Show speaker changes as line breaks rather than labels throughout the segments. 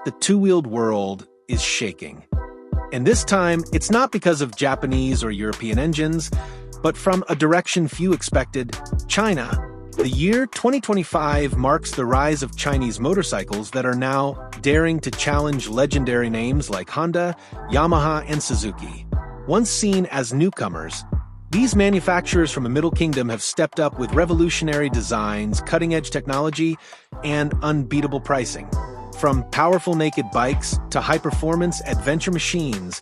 the two-wheeled world is shaking. And this time, it's not because of Japanese or European engines, but from a direction few expected: China. The year 2025 marks the rise of Chinese motorcycles that are now daring to challenge legendary names like Honda, Yamaha, and Suzuki. Once seen as newcomers, these manufacturers from the Middle Kingdom have stepped up with revolutionary designs, cutting-edge technology, and unbeatable pricing. From powerful naked bikes to high-performance adventure machines,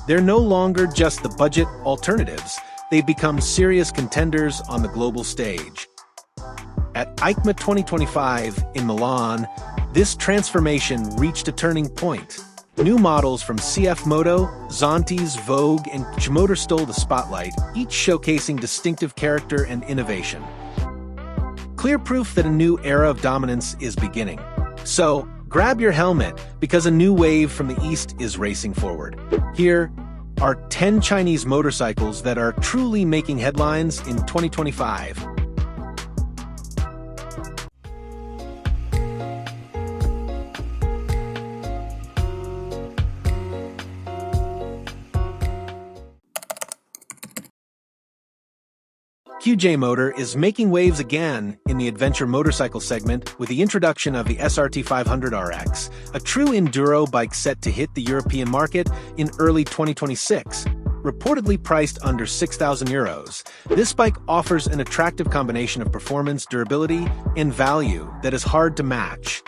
they're no longer just the budget alternatives. They've become serious contenders on the global stage. At Eicma 2025 in Milan, this transformation reached a turning point. New models from CFMOTO, Zontes, VOGE, and QJMOTOR stole the spotlight, each showcasing distinctive character and innovation. Clear proof that a new era of dominance is beginning. So, grab your helmet, because a new wave from the East is racing forward. Here are 10 Chinese motorcycles that are truly making headlines in 2025. QJMOTOR is making waves again in the adventure motorcycle segment with the introduction of the SRT 500RX, a true enduro bike set to hit the European market in early 2026. Reportedly priced under €6,000, this bike offers an attractive combination of performance, durability, and value that is hard to match.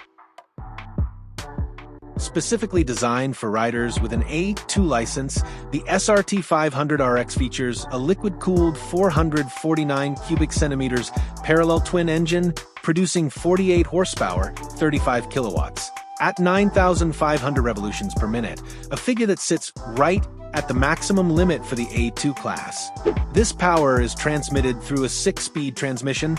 Specifically designed for riders with an A2 license, the SRT 500RX features a liquid-cooled 449 cubic centimeters parallel twin engine producing 48 horsepower, 35 kilowatts, at 9,500 revolutions per minute, a figure that sits right at the maximum limit for the A2 class. This power is transmitted through a 6-speed transmission,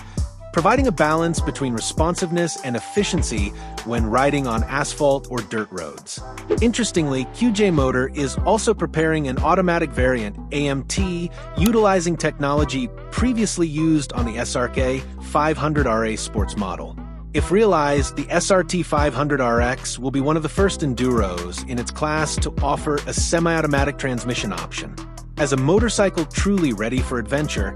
providing a balance between responsiveness and efficiency when riding on asphalt or dirt roads. Interestingly, QJMOTOR is also preparing an automatic variant, AMT, utilizing technology previously used on the SRK 500RA sports model. If realized, the SRT 500RX will be one of the first enduros in its class to offer a semi-automatic transmission option. As a motorcycle truly ready for adventure,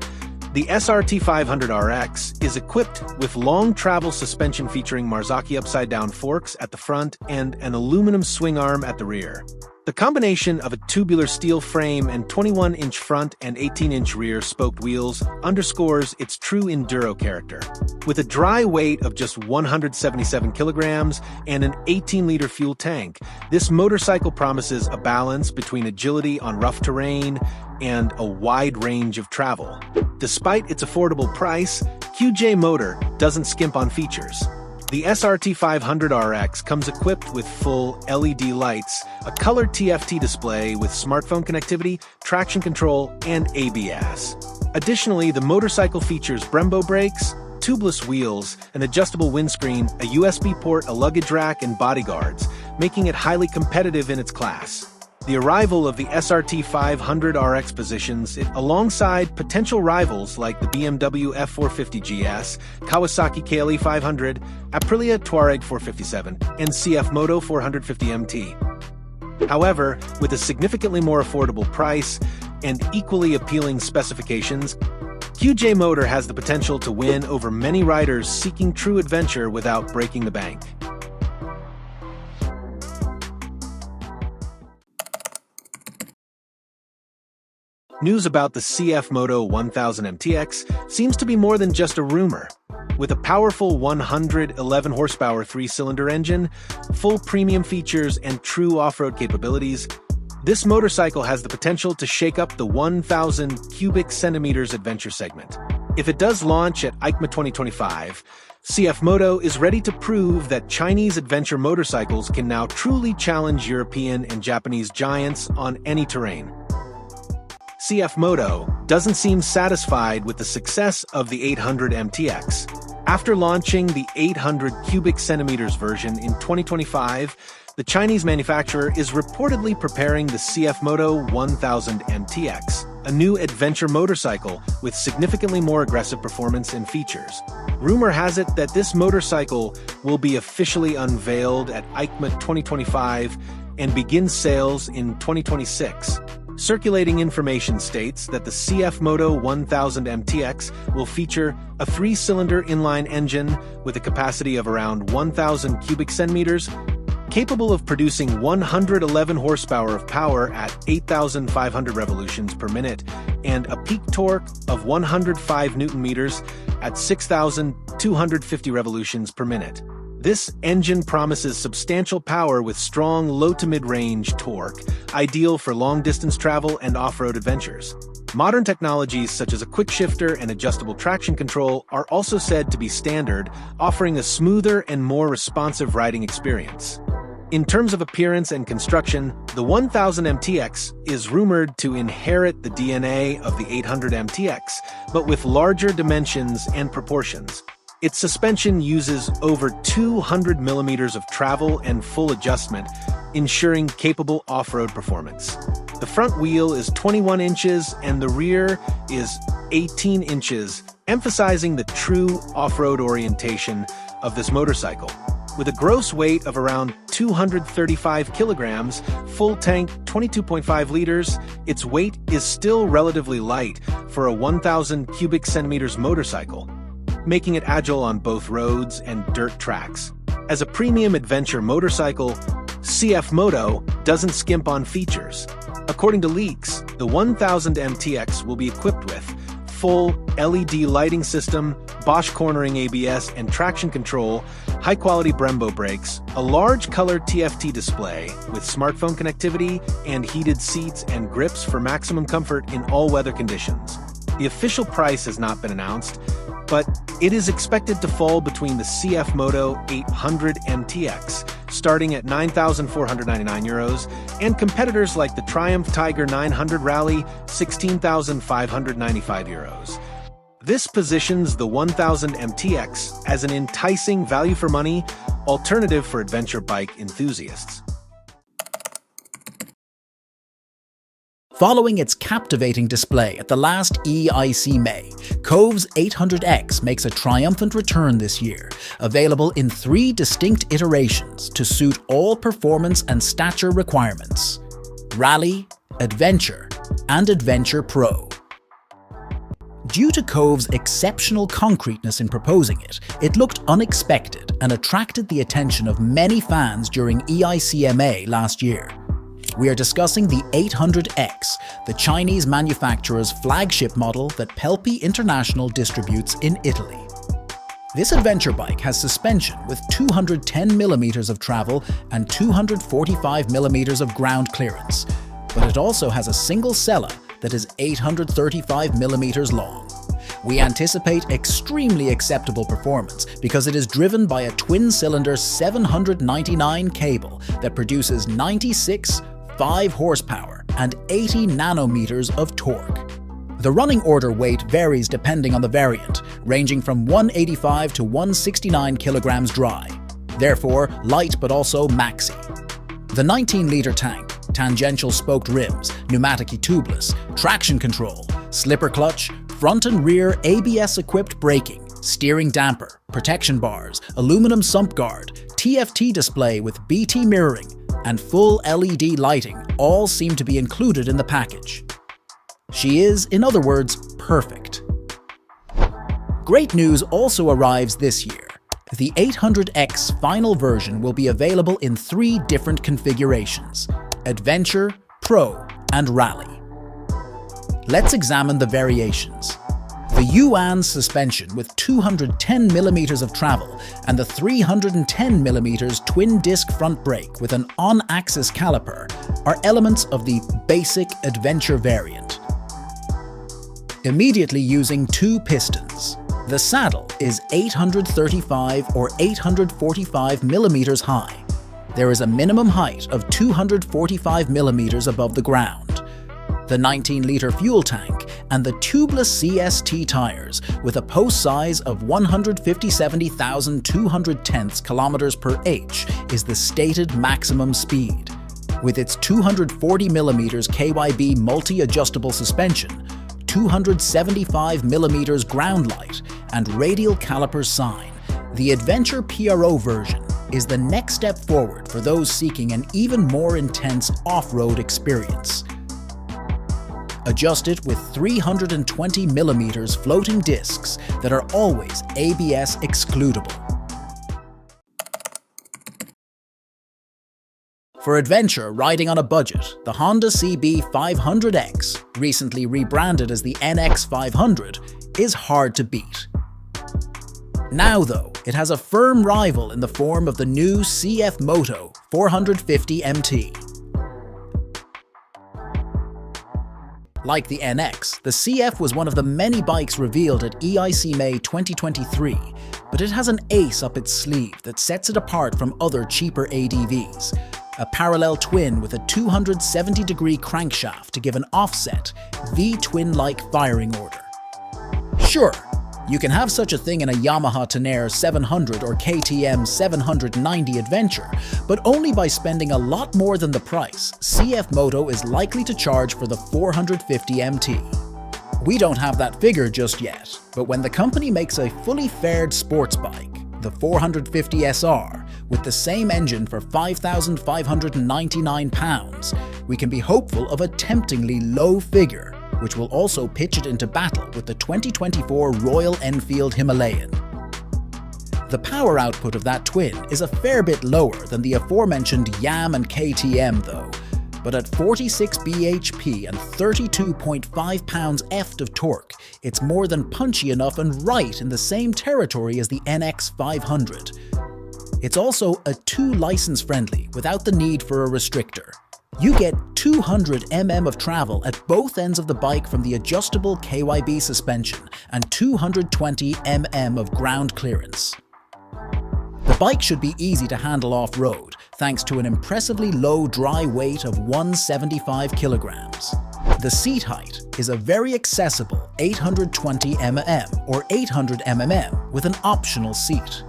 the SRT 500RX is equipped with long-travel suspension featuring Marzocchi upside-down forks at the front and an aluminum swing arm at the rear. The combination of a tubular steel frame and 21-inch front and 18-inch rear spoked wheels underscores its true enduro character. With a dry weight of just 177 kilograms and an 18-liter fuel tank, this motorcycle promises a balance between agility on rough terrain and a wide range of travel. Despite its affordable price, QJMOTOR doesn't skimp on features. The SRT 500RX comes equipped with full LED lights, a colored TFT display with smartphone connectivity, traction control, and ABS. Additionally, the motorcycle features Brembo brakes, tubeless wheels, an adjustable windscreen, a USB port, a luggage rack, and bodyguards, making it highly competitive in its class. The arrival of the SRT 500RX positions it alongside potential rivals like the BMW F450 GS, Kawasaki KLE 500, Aprilia Touareg 457, and CFMOTO 450 MT. However, with a significantly more affordable price and equally appealing specifications, QJMOTOR has the potential to win over many riders seeking true adventure without breaking the bank. News about the CFMOTO 1000 MTX seems to be more than just a rumor. With a powerful 111 horsepower 3-cylinder engine, full premium features, and true off-road capabilities, this motorcycle has the potential to shake up the 1,000 cubic centimeters adventure segment. If it does launch at Eicma 2025, CFMOTO is ready to prove that Chinese adventure motorcycles can now truly challenge European and Japanese giants on any terrain. CFMOTO doesn't seem satisfied with the success of the 800 MTX. After launching the 800 cubic centimeters version in 2025, the Chinese manufacturer is reportedly preparing the CFMOTO 1000 MTX, a new adventure motorcycle with significantly more aggressive performance and features. Rumor has it that this motorcycle will be officially unveiled at Eicma 2025 and begin sales in 2026. Circulating information states that the CFMOTO 1000 MTX will feature a 3-cylinder inline engine with a capacity of around 1,000 cubic centimeters, capable of producing 111 horsepower of power at 8,500 revolutions per minute, and a peak torque of 105 Newton-meters at 6,250 revolutions per minute. This engine promises substantial power with strong low-to-mid-range torque, ideal for long-distance travel and off-road adventures. Modern technologies such as a quick shifter and adjustable traction control are also said to be standard, offering a smoother and more responsive riding experience. In terms of appearance and construction, the 1000 MTX is rumored to inherit the DNA of the 800 MTX, but with larger dimensions and proportions. Its suspension uses over 200 millimeters of travel and full adjustment, ensuring capable off-road performance. The front wheel is 21 inches and the rear is 18 inches, emphasizing the true off-road orientation of this motorcycle. With a gross weight of around 235 kilograms, full tank 22.5 liters, its weight is still relatively light for a 1,000 cubic centimeters motorcycle, making it agile on both roads and dirt tracks. As a premium adventure motorcycle, CFMOTO doesn't skimp on features. According to leaks, the 1000 MTX will be equipped with full LED lighting system, Bosch cornering ABS and traction control, high-quality Brembo brakes, a large color TFT display with smartphone connectivity, and heated seats and grips for maximum comfort in all weather conditions. The official price has not been announced, but it is expected to fall between the CFMOTO 800 MTX, starting at €9,499, and competitors like the Triumph Tiger 900 Rally, €16,595. This positions the 1000 MTX as an enticing value-for-money alternative for adventure bike enthusiasts.
Following its captivating display at the last Eicma, KOVE's 800X makes a triumphant return this year, available in 3 distinct iterations to suit all performance and stature requirements: Rally, Adventure, and Adventure Pro. Due to KOVE's exceptional concreteness in proposing it, it looked unexpected and attracted the attention of many fans during Eicma last year. We are discussing the 800X, the Chinese manufacturer's flagship model that Pelpi International distributes in Italy. This adventure bike has suspension with 210mm of travel and 245mm of ground clearance, but it also has a single sella that is 835mm long. We anticipate extremely acceptable performance because it is driven by a twin-cylinder 799 cable that produces 96 5 horsepower and 80 nanometers of torque. The running order weight varies depending on the variant, ranging from 185 to 169 kilograms dry, therefore light but also maxi. The 19-litre tank, tangential spoked rims, pneumatic tubeless, traction control, slipper clutch, front and rear ABS-equipped braking, steering damper, protection bars, aluminum sump guard, TFT display with BT mirroring, and full LED lighting all seem to be included in the package. She is, in other words, perfect. Great news also arrives this year. The 800X final version will be available in 3 different configurations: Adventure, Pro, and Rally. Let's examine the variations. The Yuan suspension with 210mm of travel and the 310mm twin-disc front brake with an on-axis caliper are elements of the basic adventure variant. Immediately using 2 pistons. The saddle is 835 or 845mm high. There is a minimum height of 245mm above the ground. The 19-litre fuel tank and the tubeless CST tires with a post size of 157,200 kilometers per h is the stated maximum speed. With its 240mm KYB multi-adjustable suspension, 275mm ground light and radial caliper sign, the Adventure PRO version is the next step forward for those seeking an even more intense off-road experience. Adjusted with 320mm floating discs that are always ABS excludable. For adventure riding on a budget, the Honda CB500X, recently rebranded as the NX500, is hard to beat. Now though, it has a firm rival in the form of the new CFMOTO 450MT. Like the NX, the CF was one of the many bikes revealed at Eicma 2023, but it has an ace up its sleeve that sets it apart from other cheaper ADVs. A parallel twin with a 270-degree crankshaft to give an offset, V-twin-like firing order. Sure, you can have such a thing in a Yamaha Tenere 700 or KTM 790 Adventure, but only by spending a lot more than the price CFMOTO is likely to charge for the 450MT. We don't have that figure just yet, but when the company makes a fully fared sports bike, the 450SR, with the same engine for £5,599, we can be hopeful of a temptingly low figure, which will also pitch it into battle with the 2024 Royal Enfield Himalayan. The power output of that twin is a fair bit lower than the aforementioned YAM and KTM though, but at 46 bhp and 32.5 pounds-ft of torque, it's more than punchy enough and right in the same territory as the NX500. It's also a 2 license friendly without the need for a restrictor. You get 200 mm of travel at both ends of the bike from the adjustable KYB suspension and 220 mm of ground clearance. The bike should be easy to handle off-road, thanks to an impressively low dry weight of 175 kilograms. The seat height is a very accessible 820 mm or 800 mm with an optional seat.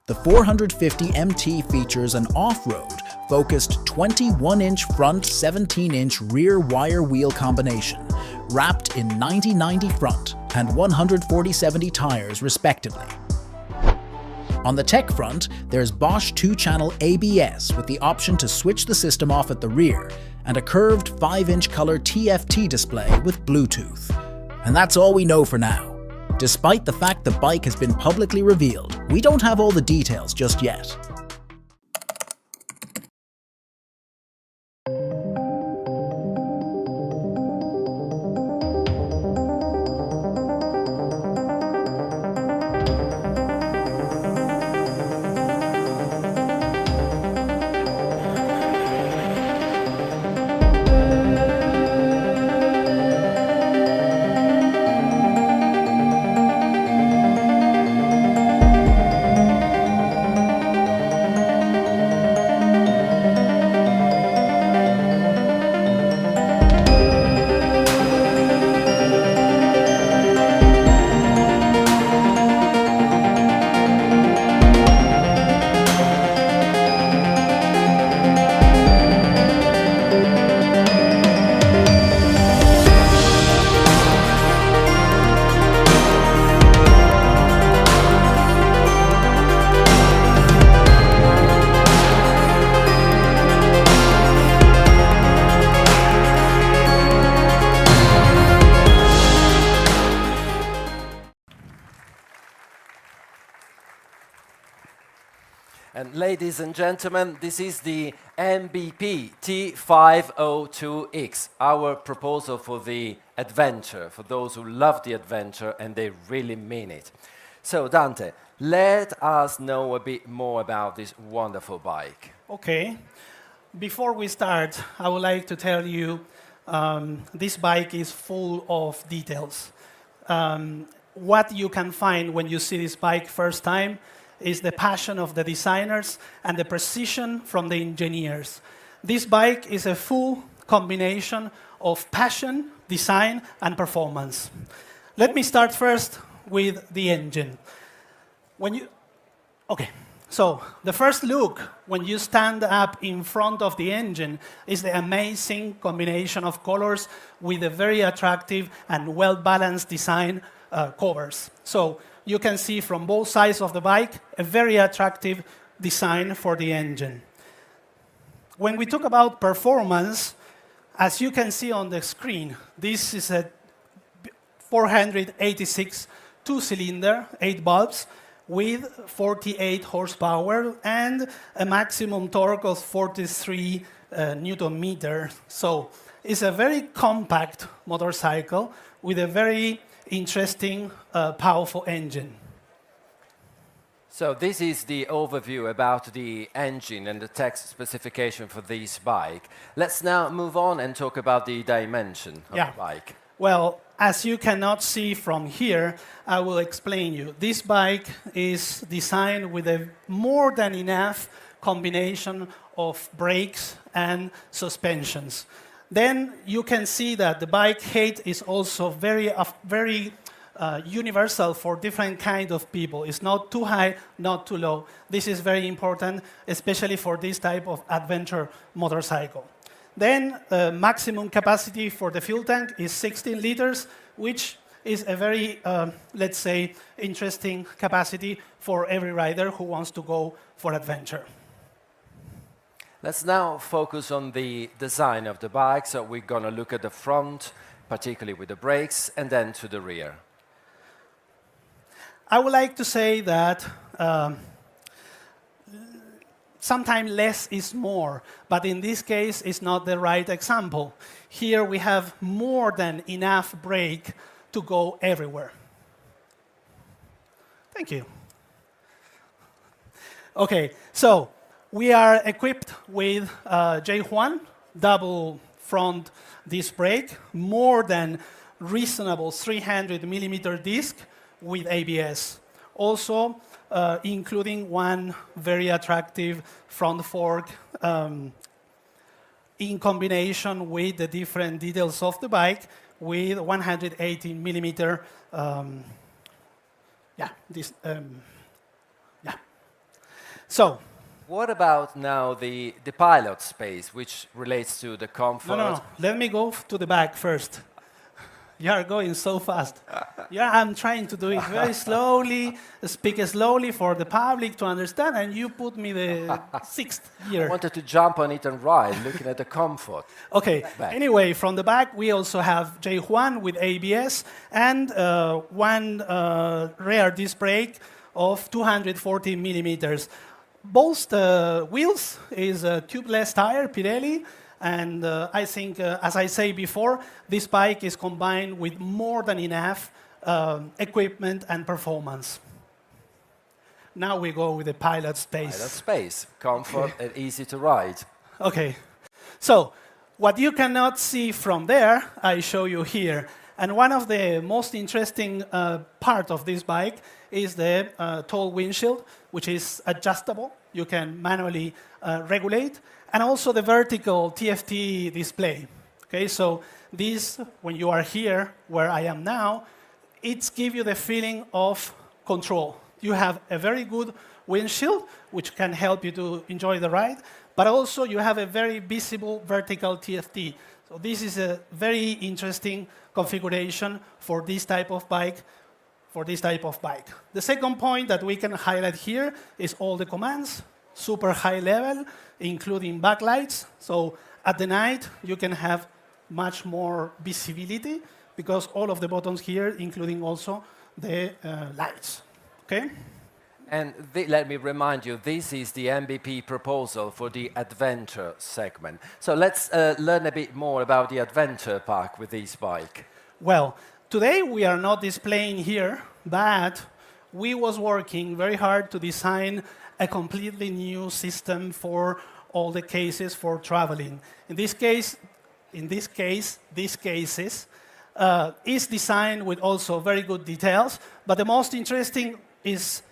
The 450MT features an off-road focused 21-inch front, 17-inch rear wire wheel combination, wrapped in 90/90 front and 140/70 tires respectively. On the tech front, there's Bosch 2-channel ABS with the option to switch the system off at the rear, and a curved 5-inch color TFT display with Bluetooth. And that's all we know for now. Despite the fact the bike has been publicly revealed, we don't have all the details just yet.
And ladies and gentlemen, this is the MVP T502X, our proposal for the adventure, for those who love the adventure and they really mean it. So Dante, let us know a bit more about this wonderful bike.
Okay. Before we start, I would like to tell you this bike is full of details. What you can find when you see this bike first time is the passion of the designers and the precision from the engineers. This bike is a full combination of passion, design, and performance. Let me start first with the engine. So the first look when you stand up in front of the engine is the amazing combination of colors with a very attractive and well-balanced design covers. So you can see from both sides of the bike a very attractive design for the engine. When we talk about performance, as you can see on the screen, this is a 486 two-cylinder, 8 valves, with 48 horsepower and a maximum torque of 43 Newton meter. So it's a very compact motorcycle with a very interesting, powerful engine.
So this is the overview about the engine and the text specification for this bike. Let's now move on and talk about the dimension of the bike.
Well, as you cannot see from here, I will explain you. This bike is designed with a more than enough combination of brakes and suspensions. Then you can see that the bike height is also very universal for different kind of people. It's not too high, not too low. This is very important, especially for this type of adventure motorcycle. Then maximum capacity for the fuel tank is 16 liters, which is a very, let's say, interesting capacity for every rider who wants to go for adventure.
Let's now focus on the design of the bike. So we're going to look at the front, particularly with the brakes, and then to the rear.
I would like to say that sometimes less is more, but in this case, it's not the right example. Here we have more than enough brake to go everywhere. Thank you. Okay, so we are equipped with J1 double front disc brake, more than reasonable 300 millimeter disc with ABS. Also, including one very attractive front fork in combination with the different details of the bike with 118 millimeter. So,
what about now the pilot space, which relates to the comfort?
No. Let me go to the back first. You are going so fast. Yeah, I'm trying to do it very slowly, speak slowly for the public to understand, and you put me the sixth gear.
I wanted to jump on it and ride, looking at the comfort.
Okay, anyway, from the back, we also have J1 with ABS and one rear disc brake of 240 millimeters. Both wheels is a tubeless tire, Pirelli. And I think, as I say before, this bike is combined with more than enough equipment and performance. Now we go with the pilot space.
Pilot space, comfort and easy to ride.
Okay, so what you cannot see from there, I show you here. And one of the most interesting part of this bike is the tall windshield, which is adjustable. You can manually regulate. And also the vertical TFT display. Okay, so this, when you are here, where I am now, it gives you the feeling of control. You have a very good windshield, which can help you to enjoy the ride, but also you have a very visible vertical TFT. So this is a very interesting configuration for this type of bike. The second point that we can highlight here is all the commands. Super high level, including backlights. So at the night, you can have much more visibility because all of the buttons here, including also the lights. Okay?
And let me remind you, this is the MVP proposal for the adventure segment. So let's learn a bit more about the adventure pack with this bike.
Well, today we are not displaying here, but we was working very hard to design a completely new system for all the cases for traveling. These cases is designed with also very good details, but the most interesting is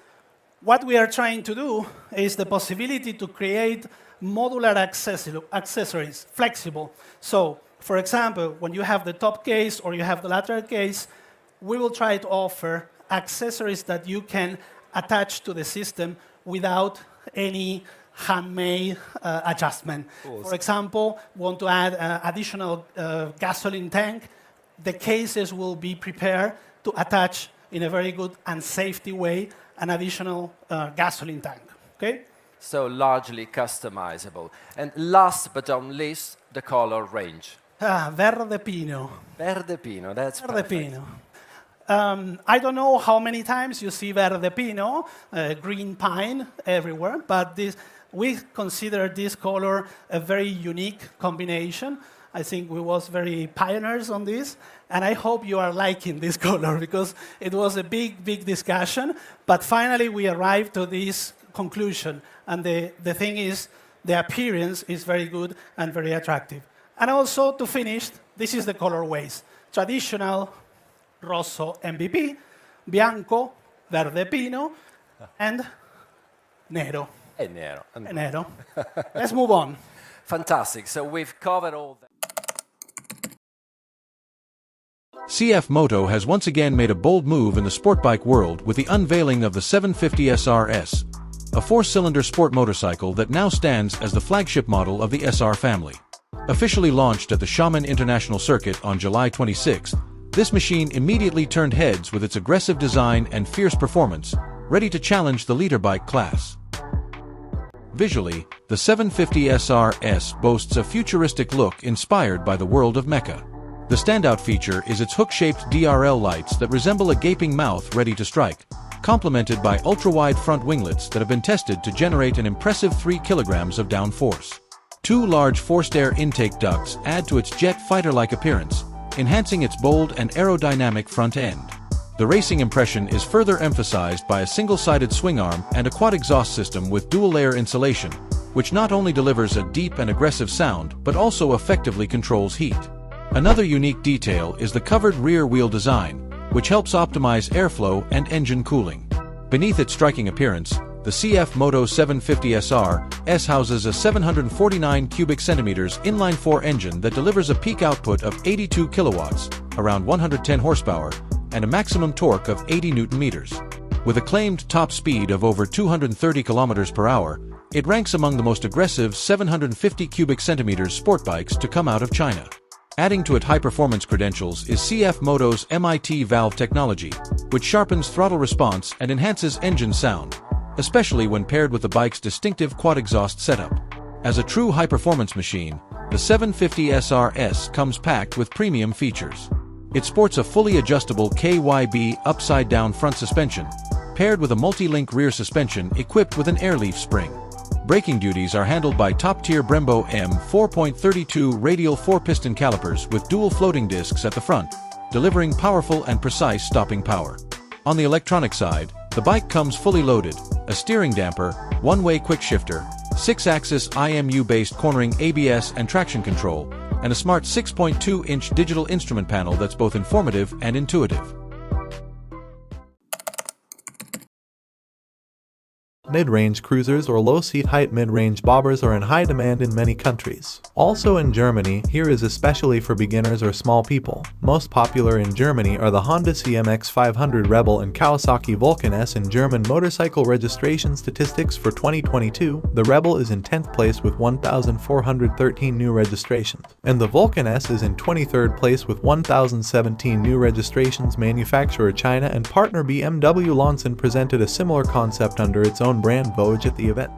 what we are trying to do is the possibility to create modular accessories, flexible. So, for example, when you have the top case or you have the lateral case, we will try to offer accessories that you can attach to the system without any handmade adjustment. For example, want to add additional gasoline tank, the cases will be prepared to attach in a very good and safety way an additional gasoline tank. Okay?
So largely customizable. And last but not least, the color range.
Verde Pino.
Verde Pino, that's
Verde
perfect.
Pino. I don't know how many times you see Verde Pino, green pine everywhere, but we consider this color a very unique combination. I think we was very pioneers on this, and I hope you are liking this color because it was a big, big discussion, but finally we arrived to this conclusion, and the thing is, the appearance is very good and very attractive. And also, to finish, this is the colorways. Traditional, rosso MVP, bianco, verde pino, and nero.
E nero.
Nero. Let's move on.
Fantastic. So we've covered all that.
CFMOTO has once again made a bold move in the sport bike world with the unveiling of the 750 SRS, a four-cylinder sport motorcycle that now stands as the flagship model of the SR family. Officially launched at the Xiamen International Circuit on July 26, this machine immediately turned heads with its aggressive design and fierce performance, ready to challenge the leader bike class. Visually, the 750 SRS boasts a futuristic look inspired by the world of mecha. The standout feature is its hook-shaped DRL lights that resemble a gaping mouth ready to strike, complemented by ultra-wide front winglets that have been tested to generate an impressive 3 kilograms of downforce. Two large forced air intake ducts add to its jet fighter-like appearance, enhancing its bold and aerodynamic front end. The racing impression is further emphasized by a single-sided swing arm and a quad exhaust system with dual-layer insulation, which not only delivers a deep and aggressive sound, but also effectively controls heat. Another unique detail is the covered rear wheel design, which helps optimize airflow and engine cooling. Beneath its striking appearance, the CFMOTO 750 SR houses a 749 cubic centimeters inline-4 engine that delivers a peak output of 82 kilowatts, around 110 horsepower, and a maximum torque of 80 newton-meters. With a claimed top speed of over 230 kilometers per hour, it ranks among the most aggressive 750 cubic centimeters sport bikes to come out of China. Adding to its high-performance credentials is CFMOTO's MIT valve technology, which sharpens throttle response and enhances engine sound, especially when paired with the bike's distinctive quad exhaust setup. As a true high-performance machine, the 750 SRS comes packed with premium features. It sports a fully adjustable KYB upside-down front suspension, paired with a multi-link rear suspension equipped with an airleaf spring. Braking duties are handled by top-tier Brembo M 4.32 radial 4-piston calipers with dual floating discs at the front, delivering powerful and precise stopping power. On the electronic side, the bike comes fully loaded, a steering damper, one-way quick shifter, 6-axis IMU-based cornering ABS and traction control, and a smart 6.2-inch digital instrument panel that's both informative and intuitive.
Mid-range cruisers or low-seat height mid-range bobbers are in high demand in many countries. Also in Germany, here is especially for beginners or small people. Most popular in Germany are the Honda CMX 500 Rebel and Kawasaki Vulcan S. In German motorcycle registration statistics for 2022, the Rebel is in 10th place with 1,413 new registrations, and the Vulcan S is in 23rd place with 1,017 new registrations. Manufacturer China and partner BMW Lonson presented a similar concept under its own brand VOGE at the event.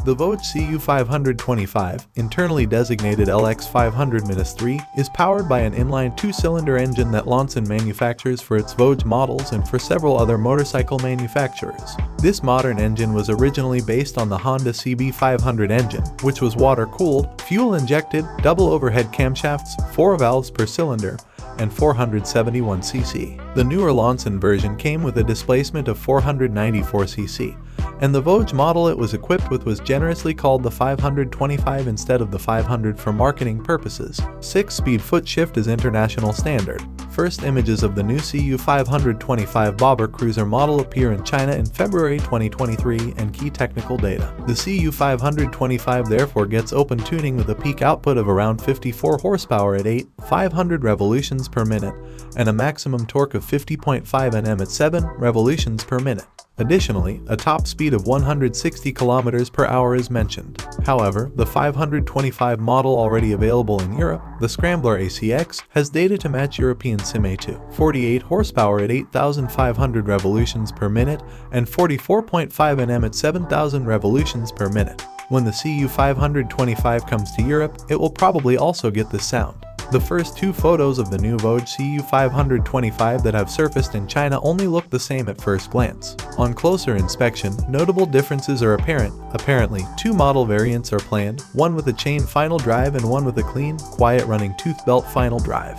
The VOGE CU525, internally designated LX500-3, is powered by an inline 2-cylinder engine that Lonson manufactures for its VOGE models and for several other motorcycle manufacturers. This modern engine was originally based on the Honda CB500 engine, which was water-cooled, fuel-injected, double overhead camshafts, 4 valves per cylinder, and 471 cc. The newer Lonson version came with a displacement of 494 cc, and the VOGE model it was equipped with was generously called the 525 instead of the 500 for marketing purposes. 6-speed foot shift is international standard. First images of the new CU525 bobber cruiser model appear in China in February 2023 and key technical data. The CU525 therefore gets open tuning with a peak output of around 54 horsepower at 500 revolutions per minute and a maximum torque of 50.5 Nm at 7 revolutions per minute. Additionally, a top speed of 160 km per hour is mentioned. However, the 525 model already available in Europe, the Scrambler ACX, has data to match European CFMOTO, 48 horsepower at 8,500 revolutions per minute and 44.5 Nm at 7,000 revolutions per minute. When the CU525 comes to Europe, it will probably also get this sound. The first two photos of the new VOGE CU525 that have surfaced in China only look the same at first glance. On closer inspection, notable differences are apparent. Apparently, two model variants are planned, one with a chain final drive and one with a clean, quiet running tooth belt final drive.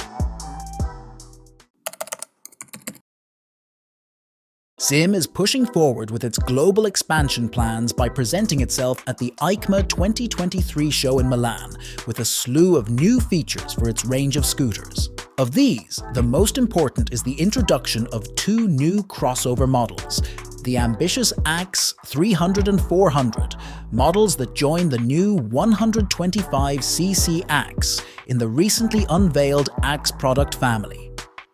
CIM is pushing forward with its global expansion plans by presenting itself at the Eicma 2023 show in Milan with a slew of new features for its range of scooters. Of these, the most important is the introduction of two new crossover models, the ambitious Axe 300 and 400, models that join the new 125cc Axe in the recently unveiled Axe product family.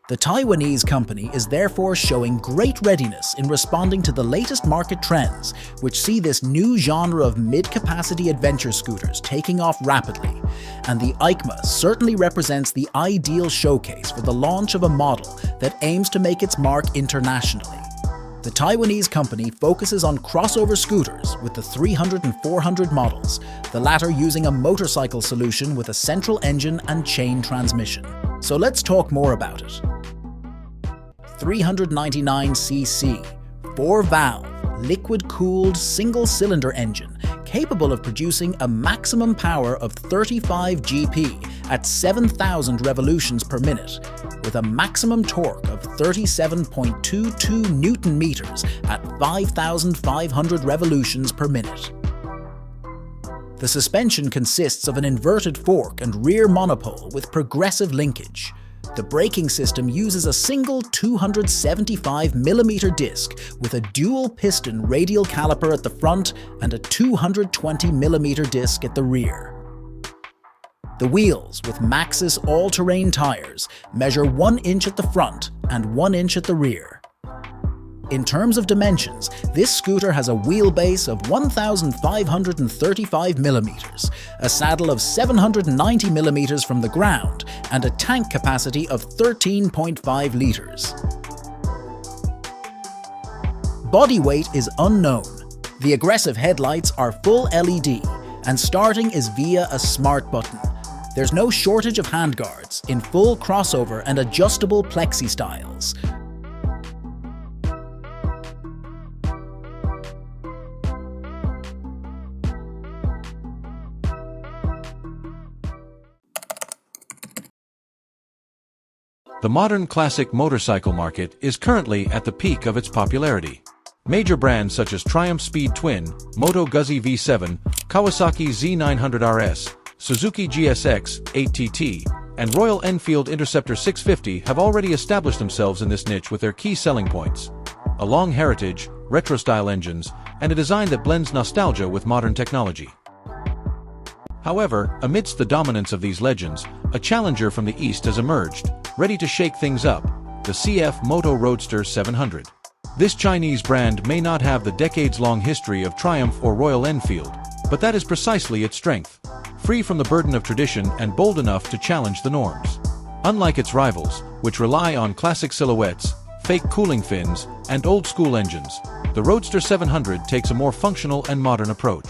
The Taiwanese company is therefore showing great readiness in responding to the latest market trends, which see this new genre of mid-capacity adventure scooters taking off rapidly, and the Eicma certainly represents the ideal showcase for the launch of a model that aims to make its mark internationally. The Taiwanese company focuses on crossover scooters with the 300 and 400 models, the latter using a motorcycle solution with a central engine and chain transmission. So let's talk more about it. 399cc, 4-valve, liquid-cooled single-cylinder engine capable of producing a maximum power of 35 GP at 7,000 revolutions per minute, with a maximum torque of 37.22 Newton meters at 5,500 revolutions per minute. The suspension consists of an inverted fork and rear monopole with progressive linkage. The braking system uses a single 275mm disc with a dual-piston radial caliper at the front and a 220mm disc at the rear. The wheels, with Maxxis all-terrain tires, measure 1 inch at the front and 1 inch at the rear. In terms of dimensions, this scooter has a wheelbase of 1,535mm, a saddle of 790mm from the ground, and a tank capacity of 13.5 litres. Body weight is unknown. The aggressive headlights are full LED, and starting is via a smart button. There's no shortage of handguards in full crossover and adjustable plexi styles.
The modern classic motorcycle market is currently at the peak of its popularity. Major brands such as Triumph Speed Twin, Moto Guzzi V7, Kawasaki Z900RS, Suzuki GSX 8TT, and Royal Enfield Interceptor 650 have already established themselves in this niche with their key selling points: a long heritage, retro-style engines, and a design that blends nostalgia with modern technology. However, amidst the dominance of these legends, a challenger from the East has emerged, ready to shake things up: the CFMOTO Roadster 700. This Chinese brand may not have the decades-long history of Triumph or Royal Enfield, but that is precisely its strength. Free from the burden of tradition and bold enough to challenge the norms. Unlike its rivals, which rely on classic silhouettes, fake cooling fins, and old-school engines, the Roadster 700 takes a more functional and modern approach.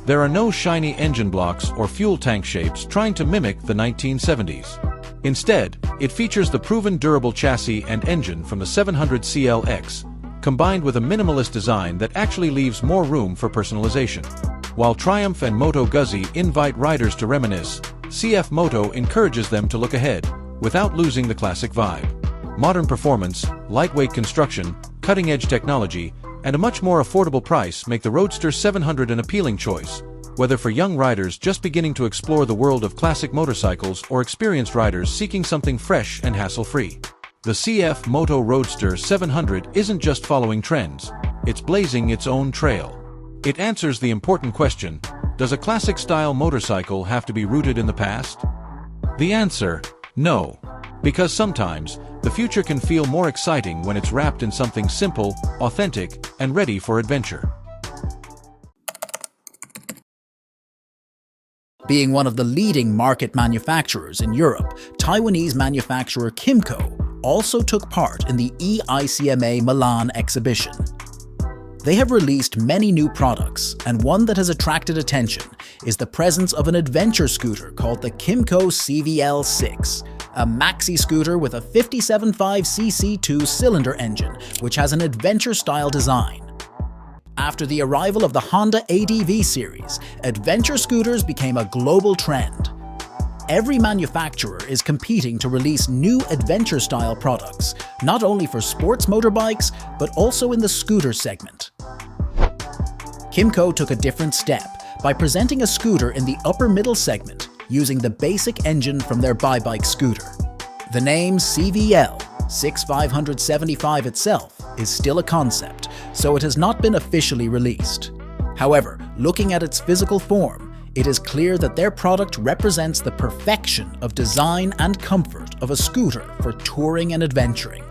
There are no shiny engine blocks or fuel tank shapes trying to mimic the 1970s. Instead, it features the proven durable chassis and engine from the 700CLX, combined with a minimalist design that actually leaves more room for personalization. While Triumph and Moto Guzzi invite riders to reminisce, CFMOTO encourages them to look ahead, without losing the classic vibe. Modern performance, lightweight construction, cutting-edge technology, and a much more affordable price make the Roadster 700 an appealing choice, whether for young riders just beginning to explore the world of classic motorcycles or experienced riders seeking something fresh and hassle-free. The CFMOTO Roadster 700 isn't just following trends, it's blazing its own trail. It answers the important question: does a classic-style motorcycle have to be rooted in the past? The answer: no. Because sometimes, the future can feel more exciting when it's wrapped in something simple, authentic, and ready for adventure.
Being one of the leading market manufacturers in Europe, Taiwanese manufacturer KYMCO also took part in the Eicma Milan exhibition. They have released many new products, and one that has attracted attention is the presence of an adventure scooter called the KYMCO CVL6, a maxi scooter with a 57.5cc 2-cylinder engine, which has an adventure-style design. After the arrival of the Honda ADV series, adventure scooters became a global trend. Every manufacturer is competing to release new adventure-style products, not only for sports motorbikes, but also in the scooter segment. KYMCO took a different step by presenting a scooter in the upper middle segment using the basic engine from their bi-bike scooter. The name CVL 6575 itself is still a concept, so it has not been officially released. However, looking at its physical form, it is clear that their product represents the perfection of design and comfort of a scooter for touring and adventuring.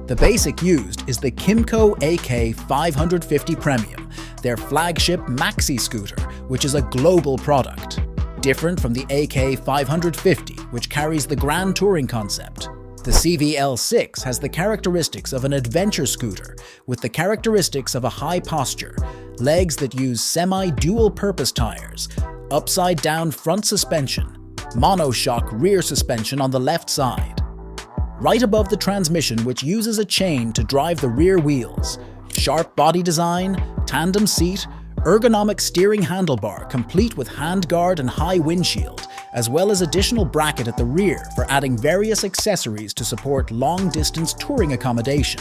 The basic used is the KYMCO AK 550 Premium, their flagship maxi scooter, which is a global product. Different from the AK 550, which carries the Grand Touring concept. The CVL6 has the characteristics of an adventure scooter, with the characteristics of a high posture, legs that use semi-dual purpose tires, upside-down front suspension, monoshock rear suspension on the left side. Right above the transmission, which uses a chain to drive the rear wheels, sharp body design, tandem seat, ergonomic steering handlebar complete with handguard and high windshield, as well as additional bracket at the rear for adding various accessories to support long-distance touring accommodation.